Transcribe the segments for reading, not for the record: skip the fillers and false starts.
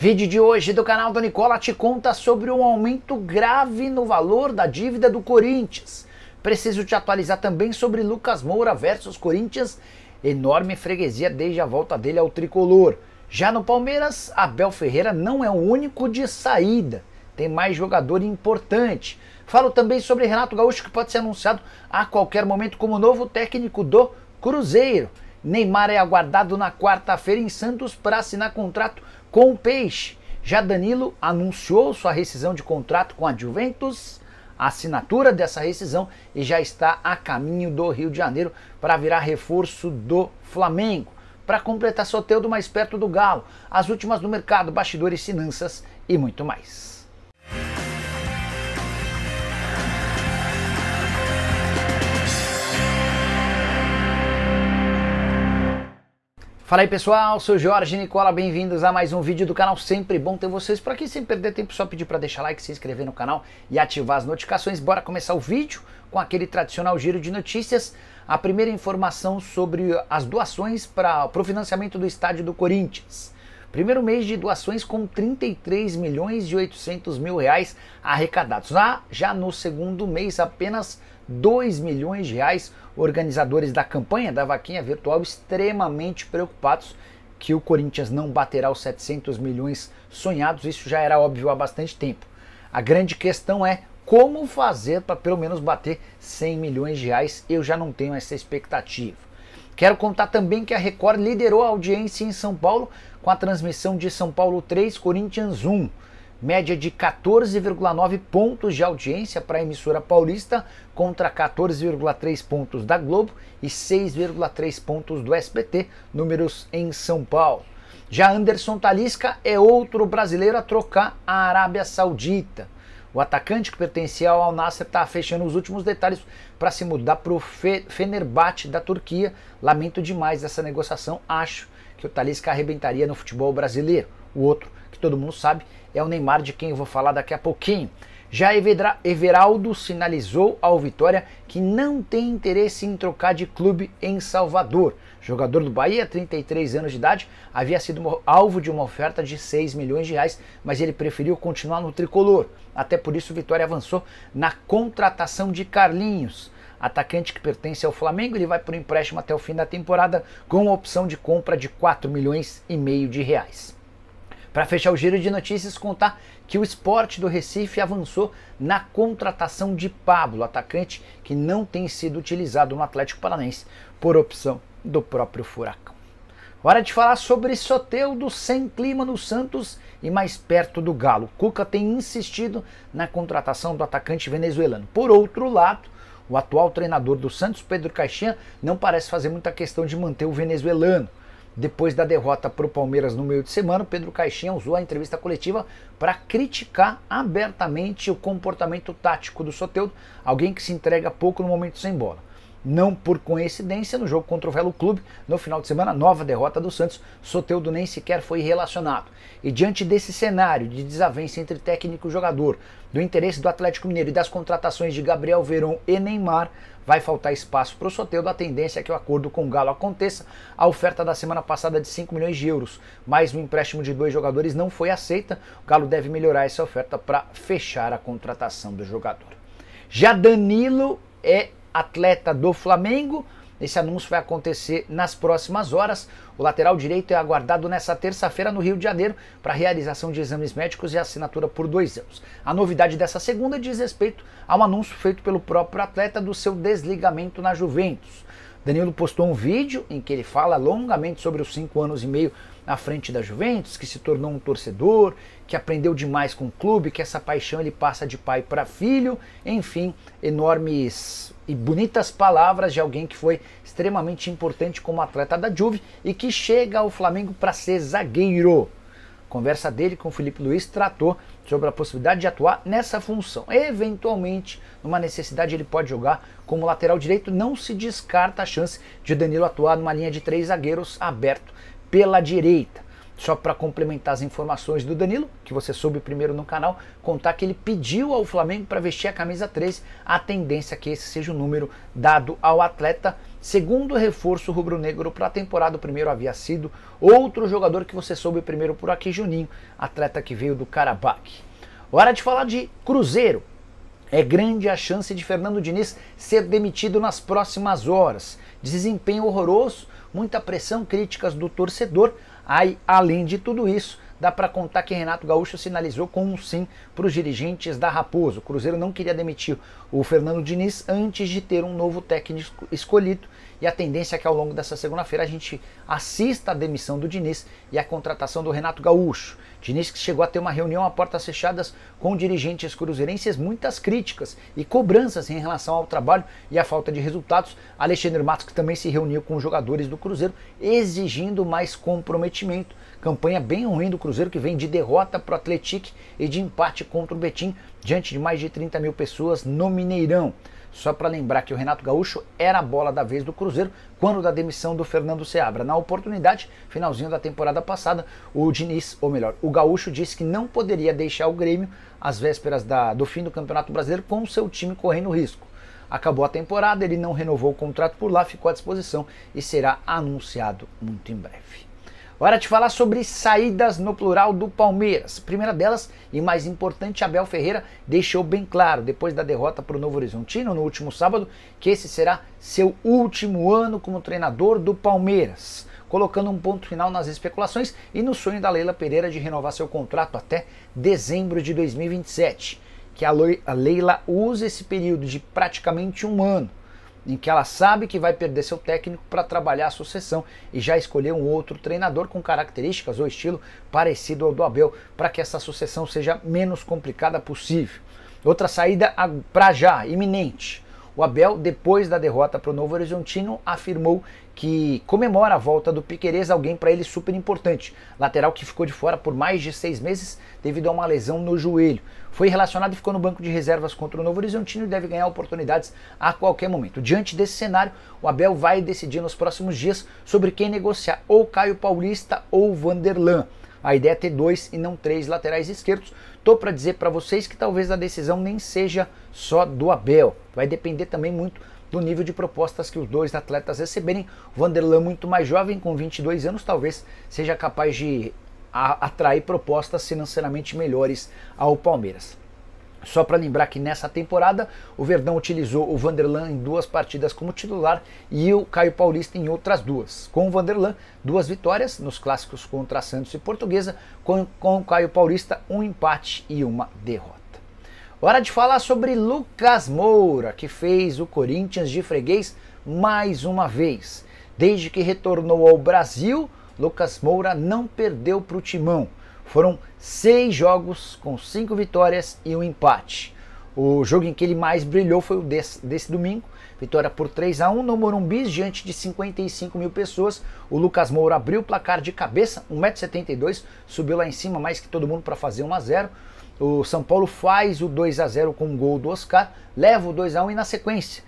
Vídeo de hoje do canal do Nicola te conta sobre um aumento grave no valor da dívida do Corinthians. Preciso te atualizar também sobre Lucas Moura versus Corinthians, enorme freguesia desde a volta dele ao tricolor. Já no Palmeiras, Abel Ferreira não é o único de saída, tem mais jogador importante. Falo também sobre Renato Gaúcho, que pode ser anunciado a qualquer momento como novo técnico do Cruzeiro. Neymar é aguardado na quarta-feira em Santos para assinar contrato com o Peixe. Já Danilo anunciou sua rescisão de contrato com a Juventus, a assinatura dessa rescisão, e já está a caminho do Rio de Janeiro para virar reforço do Flamengo. Para completar, Soteldo mais perto do Galo, as últimas do mercado, bastidores, finanças e muito mais. Fala aí pessoal, sou Jorge Nicola, bem-vindos a mais um vídeo do canal, sempre bom ter vocês por aqui, sem perder tempo, só pedir para deixar like, se inscrever no canal e ativar as notificações. Bora começar o vídeo com aquele tradicional giro de notícias. A primeira informação sobre as doações para o financiamento do estádio do Corinthians. Primeiro mês de doações com 33 milhões e 800 mil reais arrecadados. Já no segundo mês, apenas 2 milhões de reais. Organizadores da campanha da vaquinha virtual extremamente preocupados que o Corinthians não baterá os 700 milhões sonhados. Isso já era óbvio há bastante tempo. A grande questão é como fazer para pelo menos bater 100 milhões de reais. Eu já não tenho essa expectativa. Quero contar também que a Record liderou a audiência em São Paulo com a transmissão de São Paulo 3, Corinthians 1. Média de 14,9 pontos de audiência para a emissora paulista contra 14,3 pontos da Globo e 6,3 pontos do SBT, números em São Paulo. Já Anderson Talisca é outro brasileiro a trocar a Arábia Saudita. O atacante que pertencia ao Al Nassr está fechando os últimos detalhes para se mudar para o Fenerbahçe da Turquia. Lamento demais essa negociação, acho que o Talisca arrebentaria no futebol brasileiro. O outro, que todo mundo sabe, é o Neymar, de quem eu vou falar daqui a pouquinho. Já Everaldo sinalizou ao Vitória que não tem interesse em trocar de clube em Salvador. Jogador do Bahia, 33 anos de idade, havia sido alvo de uma oferta de 6 milhões de reais, mas ele preferiu continuar no tricolor. Até por isso o Vitória avançou na contratação de Carlinhos. Atacante que pertence ao Flamengo, ele vai por empréstimo até o fim da temporada com a opção de compra de 4 milhões e meio de reais. Para fechar o giro de notícias, contar que o Sport do Recife avançou na contratação de Pablo, atacante que não tem sido utilizado no Atlético Paranaense por opção do próprio Furacão. Hora de falar sobre Soteldo sem clima no Santos e mais perto do Galo. Cuca tem insistido na contratação do atacante venezuelano. Por outro lado, o atual treinador do Santos, Pedro Caixinha, não parece fazer muita questão de manter o venezuelano. Depois da derrota para o Palmeiras no meio de semana, Pedro Caixinha usou a entrevista coletiva para criticar abertamente o comportamento tático do Soteldo, alguém que se entrega pouco no momento sem bola. Não por coincidência, no jogo contra o Velo Clube, no final de semana, nova derrota do Santos, Soteldo nem sequer foi relacionado. E diante desse cenário de desavença entre técnico e jogador, do interesse do Atlético Mineiro e das contratações de Gabriel Veron e Neymar, vai faltar espaço para o Soteldo. A tendência é que o acordo com o Galo aconteça. A oferta da semana passada de 5 milhões de euros, mais um empréstimo de 2 jogadores, não foi aceita. O Galo deve melhorar essa oferta para fechar a contratação do jogador. Já Danilo é atleta do Flamengo. Esse anúncio vai acontecer nas próximas horas. O lateral direito é aguardado nessa terça-feira no Rio de Janeiro para realização de exames médicos e assinatura por 2 anos. A novidade dessa segunda diz respeito a um anúncio feito pelo próprio atleta do seu desligamento na Juventus. Danilo postou um vídeo em que ele fala longamente sobre os 5 anos e meio à frente da Juventus, que se tornou um torcedor, que aprendeu demais com o clube, que essa paixão ele passa de pai para filho, enfim, enormes e bonitas palavras de alguém que foi extremamente importante como atleta da Juve e que chega ao Flamengo para ser zagueiro. A conversa dele com o Felipe Luiz tratou sobre a possibilidade de atuar nessa função. Eventualmente, numa necessidade, ele pode jogar como lateral direito. Não se descarta a chance de Danilo atuar numa linha de 3 zagueiros aberto pela direita. Só para complementar as informações do Danilo, que você soube primeiro no canal, contar que ele pediu ao Flamengo para vestir a camisa 13, a tendência é que esse seja o número dado ao atleta. segundo reforço rubro-negro para a temporada. O primeiro havia sido outro jogador que você soube primeiro por aqui, Juninho, atleta que veio do Karabakh. Hora de falar de Cruzeiro. É grande a chance de Fernando Diniz ser demitido nas próximas horas. Desempenho horroroso, muita pressão, críticas do torcedor. Aí, além de tudo isso, dá para contar que Renato Gaúcho sinalizou com um sim para os dirigentes da Raposo. O Cruzeiro não queria demitir o Fernando Diniz antes de ter um novo técnico escolhido, e a tendência é que ao longo dessa segunda-feira a gente assista a demissão do Diniz e a contratação do Renato Gaúcho. Diniz que chegou a ter uma reunião a portas fechadas com dirigentes cruzeirenses, muitas críticas e cobranças em relação ao trabalho e à falta de resultados. Alexandre Matos, que também se reuniu com os jogadores do Cruzeiro, exigindo mais comprometimento. Campanha bem ruim do Cruzeiro, que vem de derrota para o Atlético e de empate contra o Betim, diante de mais de 30 mil pessoas no Mineirão. Só para lembrar que o Renato Gaúcho era a bola da vez do Cruzeiro quando da demissão do Fernando Seabra. Na oportunidade, finalzinho da temporada passada, o Diniz, ou melhor, o Gaúcho disse que não poderia deixar o Grêmio às vésperas do fim do Campeonato Brasileiro com o seu time correndo risco. Acabou a temporada, ele não renovou o contrato por lá, ficou à disposição e será anunciado muito em breve. Hora de falar sobre saídas no plural do Palmeiras. Primeira delas, e mais importante, Abel Ferreira deixou bem claro, depois da derrota para o Novo Horizontino no último sábado, que esse será seu último ano como treinador do Palmeiras, colocando um ponto final nas especulações e no sonho da Leila Pereira de renovar seu contrato até dezembro de 2027. Que a Leila use esse período de praticamente um ano, em que ela sabe que vai perder seu técnico para trabalhar a sucessão e já escolher um outro treinador com características ou estilo parecido ao do Abel, para que essa sucessão seja menos complicada possível. Outra saída para já, iminente. O Abel, depois da derrota para o Novo Horizontino, afirmou que comemora a volta do Piquerez, alguém para ele super importante. Lateral que ficou de fora por mais de 6 meses devido a uma lesão no joelho. Foi relacionado e ficou no banco de reservas contra o Novo Horizontino e deve ganhar oportunidades a qualquer momento. Diante desse cenário, o Abel vai decidir nos próximos dias sobre quem negociar, ou Caio Paulista ou Vanderlan. A ideia é ter 2 e não 3 laterais esquerdos. Tô para dizer para vocês que talvez a decisão nem seja só do Abel. Vai depender também muito do nível de propostas que os dois atletas receberem. O Vanderlan, muito mais jovem, com 22 anos, talvez seja capaz de atrair propostas financeiramente melhores ao Palmeiras. Só para lembrar que nessa temporada o Verdão utilizou o Vanderlan em 2 partidas como titular e o Caio Paulista em outras 2. Com o Vanderlan, 2 vitórias nos clássicos contra Santos e Portuguesa, com o Caio Paulista 1 empate e 1 derrota. Hora de falar sobre Lucas Moura, que fez o Corinthians de freguês mais uma vez. Desde que retornou ao Brasil, Lucas Moura não perdeu para o Timão. Foram 6 jogos com 5 vitórias e 1 empate. O jogo em que ele mais brilhou foi o desse domingo. Vitória por 3-1 no Morumbi, diante de 55 mil pessoas. O Lucas Moura abriu o placar de cabeça, 1,72 m, subiu lá em cima mais que todo mundo para fazer 1-0. O São Paulo faz o 2-0 com um gol do Oscar, leva o 2-1 e na sequência,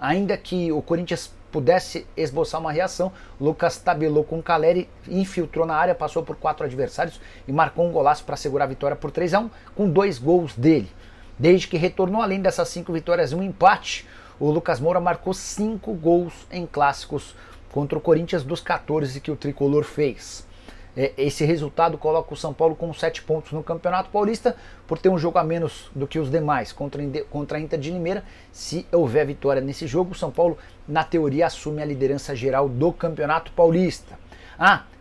ainda que o Corinthians pudesse esboçar uma reação, Lucas tabelou com o Caleri, infiltrou na área, passou por 4 adversários e marcou um golaço para segurar a vitória por 3-1 com 2 gols dele. Desde que retornou, além dessas 5 vitórias e 1 empate, o Lucas Moura marcou 5 gols em clássicos contra o Corinthians dos 14 que o Tricolor fez. Esse resultado coloca o São Paulo com 7 pontos no Campeonato Paulista, por ter um jogo a menos do que os demais contra a Inter de Limeira. Se houver vitória nesse jogo, o São Paulo, na teoria, assume a liderança geral do Campeonato Paulista.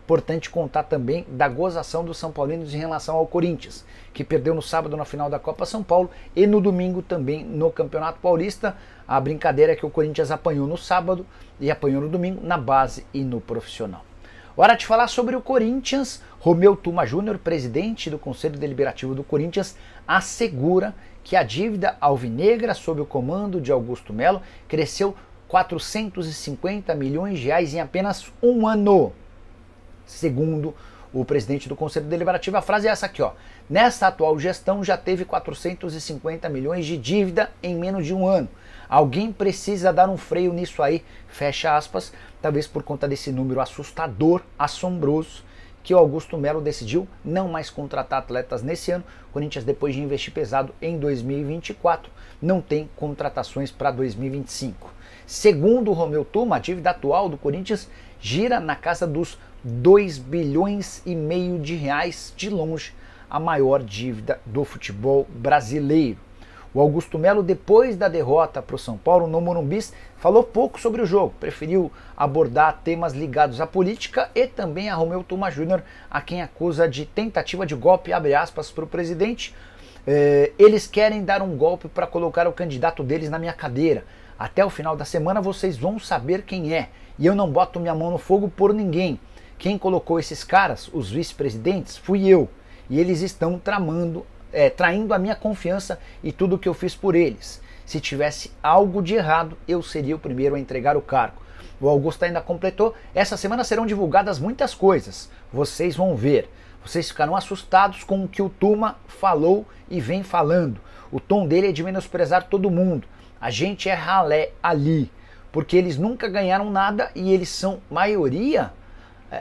Importante contar também da gozação dos São Paulinos em relação ao Corinthians, que perdeu no sábado na final da Copa São Paulo e no domingo também no Campeonato Paulista. A brincadeira é que o Corinthians apanhou no sábado e apanhou no domingo na base e no profissional. Hora de falar sobre o Corinthians. Romeu Tuma Júnior, presidente do Conselho Deliberativo do Corinthians, assegura que a dívida alvinegra sob o comando de Augusto Melo cresceu 450 milhões de reais em apenas um ano. Segundo o presidente do Conselho Deliberativo, a frase é essa aqui, ó: nessa atual gestão já teve 450 milhões de dívida em menos de um ano. Alguém precisa dar um freio nisso aí, fecha aspas, talvez por conta desse número assustador, assombroso, que o Augusto Melo decidiu não mais contratar atletas nesse ano. O Corinthians, depois de investir pesado em 2024, não tem contratações para 2025. Segundo o Romeu Tuma, a dívida atual do Corinthians gira na casa dos 2,5 bilhões de reais, de longe a maior dívida do futebol brasileiro. O Augusto Melo, depois da derrota para o São Paulo no Morumbi, falou pouco sobre o jogo, preferiu abordar temas ligados à política e também a Romeu Tuma Júnior, a quem acusa de tentativa de golpe, abre aspas, para o presidente. Eles querem dar um golpe para colocar o candidato deles na minha cadeira. Até o final da semana vocês vão saber quem é. E eu não boto minha mão no fogo por ninguém. Quem colocou esses caras, os vice-presidentes, fui eu. E eles estão traindo a minha confiança e tudo que eu fiz por eles. Se tivesse algo de errado, eu seria o primeiro a entregar o cargo. O Augusto ainda completou: essa semana serão divulgadas muitas coisas. Vocês vão ver. Vocês ficaram assustados com o que o Tuma falou e vem falando. O tom dele é de menosprezar todo mundo. A gente é ralé ali, porque eles nunca ganharam nada e eles são maioria.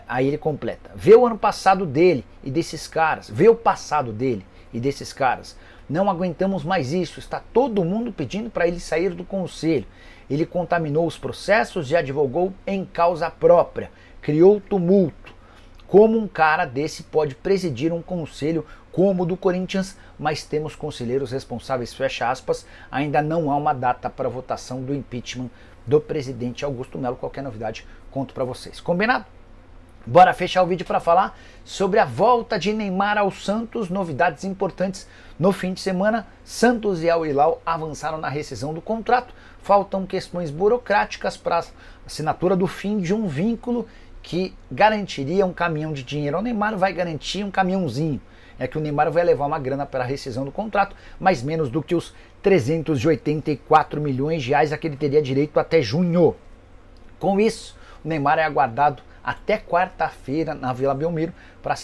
Aí ele completa: vê o ano passado dele e desses caras, vê o passado dele e desses caras. Não aguentamos mais isso, está todo mundo pedindo para ele sair do conselho. Ele contaminou os processos e advogou em causa própria, criou tumulto. Como um cara desse pode presidir um conselho como o do Corinthians, mas temos conselheiros responsáveis, fecha aspas. Ainda não há uma data para votação do impeachment do presidente Augusto Melo. Qualquer novidade, conto para vocês. Combinado? Bora fechar o vídeo para falar sobre a volta de Neymar ao Santos. Novidades importantes no fim de semana. Santos e Al Hilal avançaram na rescisão do contrato. Faltam questões burocráticas para a assinatura do fim de um vínculo que garantiria um caminhão de dinheiro ao Neymar, vai garantir um caminhãozinho. É que o Neymar vai levar uma grana para a rescisão do contrato, mas menos do que os 384 milhões de reais a que ele teria direito até junho. Com isso, o Neymar é aguardado até quarta-feira na Vila Belmiro para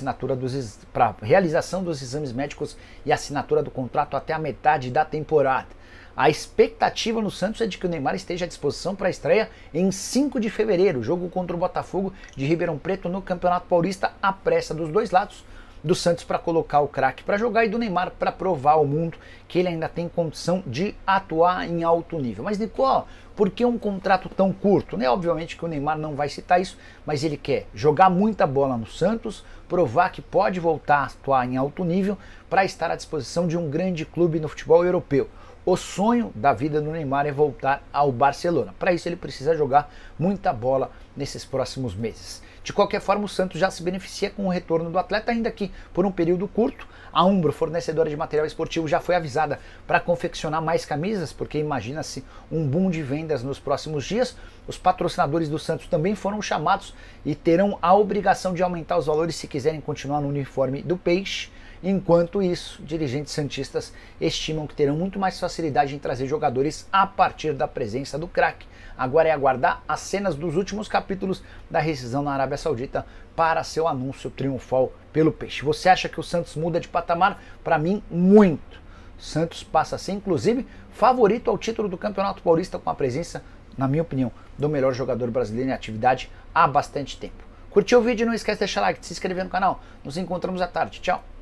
realização dos exames médicos e assinatura do contrato até a metade da temporada. A expectativa no Santos é de que o Neymar esteja à disposição para a estreia em 5 de fevereiro, jogo contra o Botafogo de Ribeirão Preto no Campeonato Paulista, à pressa dos dois lados, do Santos para colocar o craque para jogar e do Neymar para provar ao mundo que ele ainda tem condição de atuar em alto nível. Mas, Nicola, por que um contrato tão curto? Obviamente que o Neymar não vai citar isso, mas ele quer jogar muita bola no Santos, provar que pode voltar a atuar em alto nível para estar à disposição de um grande clube no futebol europeu. O sonho da vida do Neymar é voltar ao Barcelona. Para isso ele precisa jogar muita bola nesses próximos meses. De qualquer forma, o Santos já se beneficia com o retorno do atleta, ainda que por um período curto. A Umbro, fornecedora de material esportivo, já foi avisada para confeccionar mais camisas, porque imagina-se um boom de vendas nos próximos dias. Os patrocinadores do Santos também foram chamados e terão a obrigação de aumentar os valores se quiserem continuar no uniforme do Peixe. Enquanto isso, dirigentes santistas estimam que terão muito mais facilidade em trazer jogadores a partir da presença do craque. Agora é aguardar as cenas dos últimos capítulos da rescisão na Arábia Saudita para seu anúncio triunfal pelo Peixe. Você acha que o Santos muda de patamar? Para mim, muito. O Santos passa a ser, inclusive, favorito ao título do Campeonato Paulista com a presença, na minha opinião, do melhor jogador brasileiro em atividade há bastante tempo. Curtiu o vídeo? Não esquece de deixar like, de se inscrever no canal. Nos encontramos à tarde. Tchau!